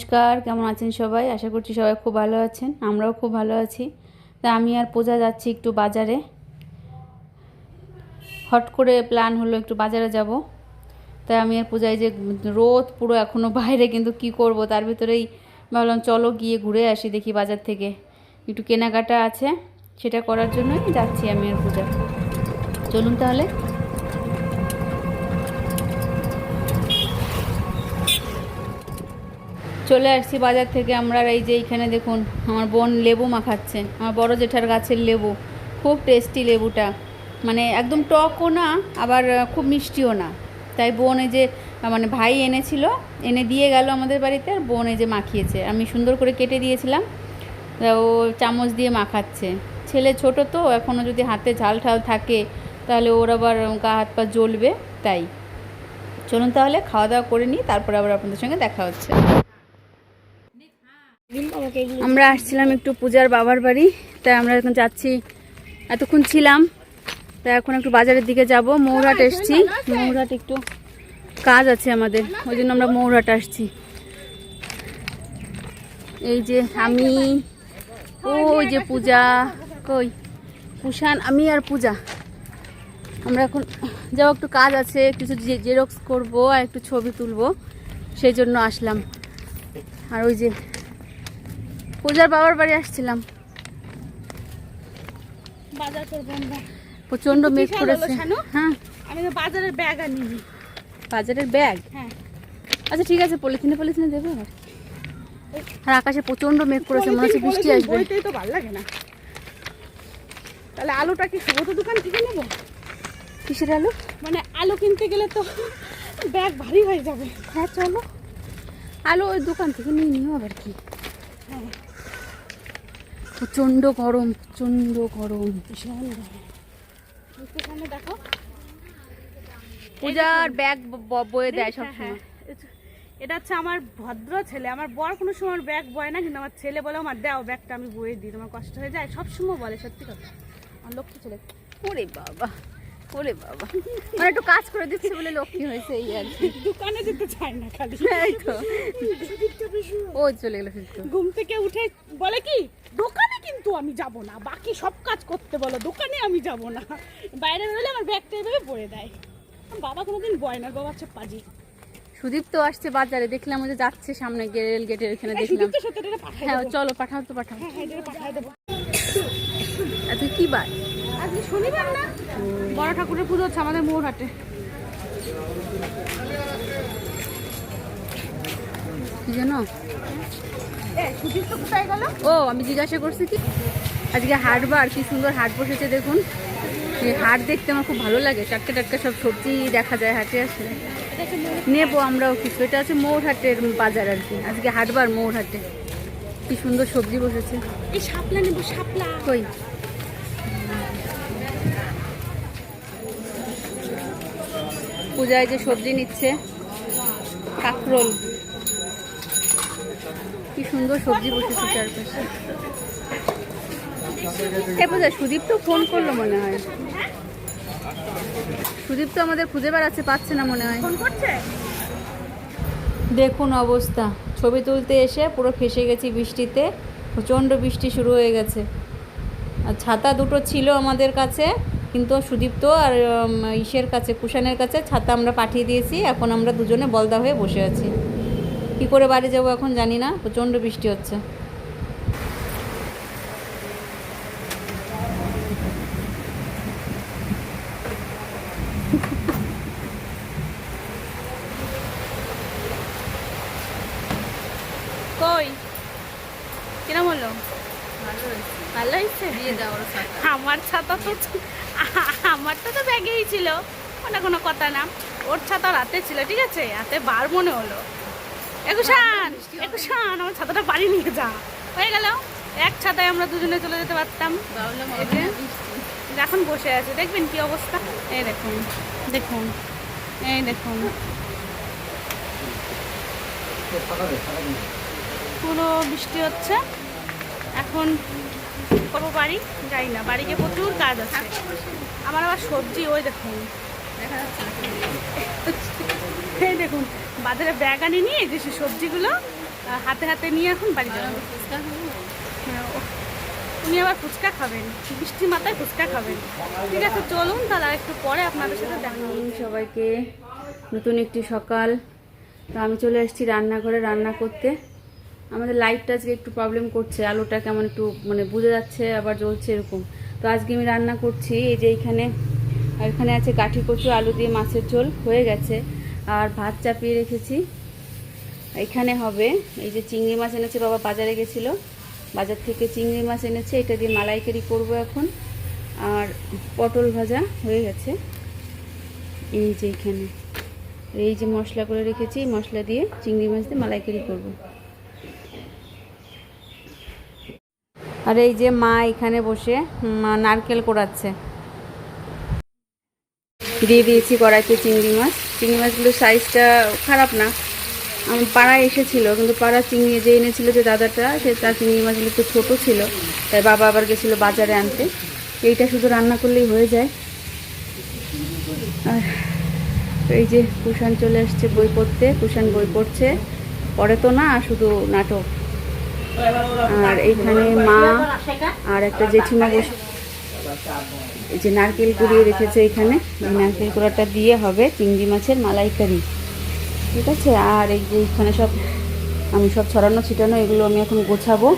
নমস্কার, কেমন আছেন সবাই? আশা করছি সবাই খুব ভালো আছেন। আমরাও খুব ভালো আছি। তা আমি আর পূজা যাচ্ছি একটু বাজারে। হট করে প্ল্যান হলো একটু বাজারে যাব। তাই আমি আর পূজায় যে রোদ পুরো এখনও বাইরে, কিন্তু কি করব, তার ভিতরেই ভাবলাম চলো গিয়ে ঘুরে আসি, দেখি বাজার থেকে একটু কেনাকাটা আছে, সেটা করার জন্যই যাচ্ছি আমি আর পূজা। চলুন তাহলে। চলে আসছি বাজার থেকে আমরা। এই যে এইখানে দেখুন, আমার বোন লেবু মাখাচ্ছে, আমার বড় জেঠার গাছের লেবু। খুব টেস্টি লেবুটা, মানে একদম টকও না আবার খুব মিষ্টিও না। তাই বোন এই যে মানে ভাই এনেছিল, এনে দিয়ে গেল আমাদের বাড়িতে, আর বোন এই যে মাখিয়েছে। আমি সুন্দর করে কেটে দিয়েছিলাম, ও চামচ দিয়ে মাখাচ্ছে। ছেলে ছোট তো, এখনও যদি হাতে ঝাল ঠাল থাকে তাহলে ওর আবার গা হাত পা জ্বলবে। তাই চলুন তাহলে খাওয়া দাওয়া করে নিই, তারপরে আবার আপনাদের সঙ্গে দেখা হচ্ছে। আমরা আসছিলাম একটু পূজার বাবার বাড়ি, তাই আমরা এখন যাচ্ছি। এতক্ষণ ছিলাম, তাই এখন একটু বাজারের দিকে যাব। মৌরহাট এসছি, মৌরহাট একটু কাজ আছে আমাদের, ওই জন্য আমরা মৌরহাট আসছি। এই যে আমি, ওই যে পূজা, কই কুষাণ, আমি আর পূজা। আমরা এখন যাবো, একটু কাজ আছে, কিছু জেরক্স করবো আর একটু ছবি তুলবো, সেই জন্য আসলাম। আর ওই যে পূজার বাবার বাড়ি আসছিলাম। বাজার করবো আমরা, প্রচন্ড মেঘ করেছে। হ্যাঁ, আমি বাজারের ব্যাগ আনিনি। বাজারের ব্যাগ? হ্যাঁ। আচ্ছা ঠিক আছে, পলিথিনে পলিথিনে দেবে। আর আকাশে প্রচন্ড মেঘ করেছে, মনে হচ্ছে বৃষ্টি আসবে। বইতেই তো ভালো লাগে না। তাহলে আলুটা কি সুগত দোকান থেকে নেবো? কিসের আলু? মানে আলু কিনতে গেলে তো ব্যাগ ভারী হয়ে যাবে। হ্যাঁ চলো, আলু ওই দোকান থেকে নিয়ে নিও আবার কি। হ্যাঁ, প্রচন্ড গরম, প্রচন্ড গরম, ভীষণ গরম। একটুখানে দেখো, পূজার ব্যাগ বয়ে দেয় সবসময়। এটা হচ্ছে আমার ভদ্র ছেলে। আমার বর কোনো সময় ব্যাগ বয় না, কিন্তু আমার ছেলে বলে আমার দাও ব্যাগটা, আমি বয়ে দিই, তোমার কষ্ট হয়ে যায়, সবসময় বলে। সত্যি কথা, আমার লক্ষ্মী ছেলে। ওরে বাবা, ওরে বাবা, মানে একটু কাজ করে দিচ্ছে বলে লক্ষ্মী হয়েছে, এই আর কি। দোকানে যেতে চায় না খালি। এই তো, ওই চলে গেল। ঘুম থেকে উঠে বলে কি, দোকানে কিন্তু আমি যাব না, বাকি সব কাজ করতে বলো, দোকানে আমি যাব না। বাইরে বেরোলে আমার ব্যাগটা এভাবে পড়ে দেয়। বাবা কোনোদিন বয় না, বাবা হচ্ছে পাজি। সুদীপ তো আসছে বাজারে, দেখলাম ওই যে যাচ্ছে সামনে রেল গেটের এখানে, দেখলাম। হ্যাঁ চলো, পাঠাও তো, পাঠাও। আজকে কি বার? আজকে শনিবার না? বড় ঠাকুরের পুজো হচ্ছে আমাদের মৌরহাটে। কি জানো? সুদীপ তো কোথায় গেল? ও, আমি জিজ্ঞাসা করছি কি আজকে হাটবার, কি সুন্দর হাট বসেছে দেখুন। এই হাট দেখতে আমার খুব ভালো লাগে, টাটকা টাটকা সব সবজি দেখা যায় হাটে আসলে। নেবো আমরাও কিছু। এটা আছে মৌরহাটের বাজার আর কি, আজকে হাটবার মৌরহাটে। কি সুন্দর সবজি বসেছে। এই শাপলা নেবো, শাপলা। কই? পূজায় যে সবজি নিচ্ছে, কাঁকরোল, কি সুন্দর সবজি বসেছে চারপাশে। এই পূজা, সুদীপ তো ফোন করলো মনে হয়। সুদীপ তো আমাদের খুঁজে বেড়াচ্ছে, পাচ্ছে না মনে হয়। ফোন করছে। দেখুন অবস্থা, ছবি তুলতে এসে পুরো ফেসে গেছি বৃষ্টিতে। প্রচণ্ড বৃষ্টি শুরু হয়ে গেছে। আর ছাতা দুটো ছিল আমাদের কাছে, কিন্তু সুদীপ্ত আর ইসের কাছে, কুষাণের কাছে ছাতা আমরা পাঠিয়ে দিয়েছি। এখন আমরা দুজনে বলদা হয়ে বসে আছি। কি করে বাড়ি যাবো এখন জানি না, প্রচণ্ড বৃষ্টি হচ্ছে। কই কিরম হলো? ভালো হয়েছে, দিয়ে দাও ওর ছাতা। আমার ছাতা তো, আমারটা তো ব্যাগেই ছিল, ওটা কোনো কথা না। ওর ছাতা রাতে ছিল, ঠিক আছে, হাতে বার মনে হলো। একুশান, একুশান, আমার ছাতাটা বাড়ি নিয়ে যা। হয়ে গেল, এক ছাতায় আমরা দুজনে চলে যেতে পারতাম। এখন বসে আছে, দেখবেন কি অবস্থা। এই দেখুন, দেখুন, এই দেখুন, পুরো বৃষ্টি হচ্ছে। এখন করবো বাড়ি, যাই না, বাড়িতে প্রচুর কাজ আছে আমার। আবার সবজি, ওই দেখুন, এই দেখুন, বাজারে ব্যাগ আনিনি, যে সবজিগুলো হাতে হাতে নিয়ে এখন বাড়ি যাবো। হ্যাঁ, উনি আবার ফুচকা খাবেন, বৃষ্টি মাথায় ফুচকা খাবেন। ঠিক আছে চলুন তাহলে একটু পরে আপনাদের সাথে দেখা হবে। সবাইকে নতুন একটি সকাল। তো আমি চলে এসেছি রান্নাঘরে রান্না করতে। আমাদের লাইটটা আজকে একটু প্রবলেম করছে, আলোটা কেমন একটু মানে বুঝে যাচ্ছে আবার জ্বলছে এরকম। তো আজকে আমি রান্না করছি এই যে এখানে আছে কাঠি কচু আলু দিয়ে মাছের ঝোল হয়ে গেছে, আর ভাত চাপিয়ে রেখেছি। এখানে হবে এই যে চিংড়ি মাছ এনেছে, বাবা বাজারে গেছিলো, বাজার থেকে চিংড়ি মাছ এনেছে, এটা দিয়ে মালাইকারি করব এখন। আর পটল ভাজা হয়ে গেছে। এই যে এখানে এই যে মশলা করে রেখেছি, মশলা দিয়ে চিংড়ি মাছ দিয়ে মালাইকারি করব। আর এই যে মা এখানে বসে নারকেল কোড়াচ্ছে। দিয়ে দিয়েছি কড়াইতে চিংড়ি মাছগুলোর সাইজটা খারাপ না। আমার পাড়ায় এসেছিলো, কিন্তু পাড়া চিংড়ি যে এনেছিল যে দাদাটা, সে তার চিংড়ি মাছগুলো একটু ছোটো ছিল, তাই বাবা আবার গেছিলো বাজারে আনতে। এইটা শুধু রান্না করলেই হয়ে যায়। আর এই যে কুষাণ চলে আসছে বই পড়তে, কুষাণ বই পড়ছে, পড়ে তো না, শুধু নাটক। আর এইখানে মা আর একটা জেঠিমা বসে এই যে নারকেল কুড়িয়ে রেখেছে এখানে। এই নারকেল কুড়াটা দিয়ে হবে চিংড়ি মাছের মালাইকারি, ঠিক আছে। আর এই যে এখানে আমি সব ছড়ানো ছিটানো এগুলো আমি এখন গোছাবো।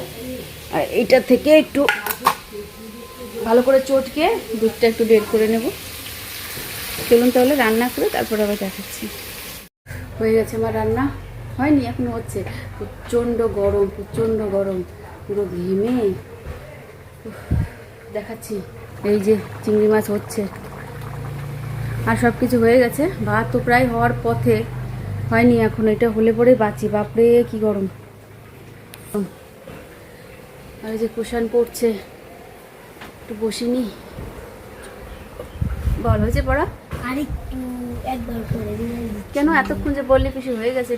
আর এইটা থেকে একটু ভালো করে চটকে দুধটা একটু বের করে নেব। চলুন তাহলে রান্না করে তারপরে আবার দেখাচ্ছি। হয়ে গেছে আমার রান্না, হয়নি এখনো হচ্ছে। প্রচণ্ড গরম, পুরো ঘেমে দেখাচ্ছি। এই যে চিংড়ি মাছ হচ্ছে, আর সব কিছু হয়ে গেছে। ভাত তো প্রায় হওয়ার পথে, হয়নি এখন। এটা হলে পরে বাঁচি, বাপরে কি গরম। আর এই যে কুষাণ পড়ছে, একটু বসিনি। বল হয়েছে পড়া? কেন এতক্ষণ যে বললি পিসি হয়ে গেছে,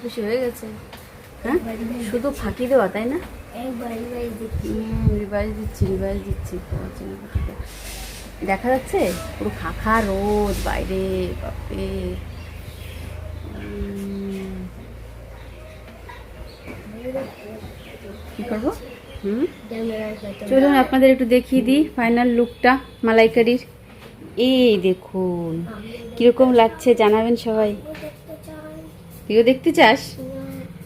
হ্যাঁ শুধু ফাঁকি দেওয়া, তাই না? রিভাইজ দিচ্ছি। দেখা যাচ্ছে পুরো খাখা রোদ বাইরে, বাপরে। কি করবো? চলুন আপনাদের একটু দেখিয়ে দিই ফাইনাল লুকটা মালাইকারির। এই দেখুন কিরকম লাগছে জানাবেন সবাই। তুইও দেখতে চাস?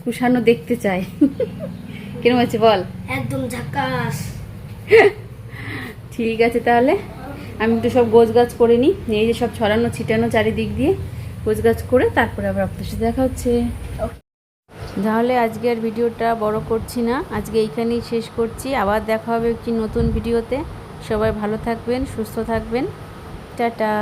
কুষাণও দেখতে চায়। কিরকম হচ্ছে বল? একদম ঝাকাস। ঠিক আছে তাহলে আমি একটু সব গোছগাছ করে নিই। এই যে সব ছড়ানো ছিটানো চারিদিক দিয়ে গোছগাছ করে তারপরে আবার আপনার সাথে দেখা হচ্ছে। তাহলে আজকে আর ভিডিওটা বড় করছি না, আজকে এইখানেই শেষ করছি। আবার দেখা হবে একটি নতুন ভিডিওতে। সবাই ভালো থাকবেন, সুস্থ থাকবেন। টাটা।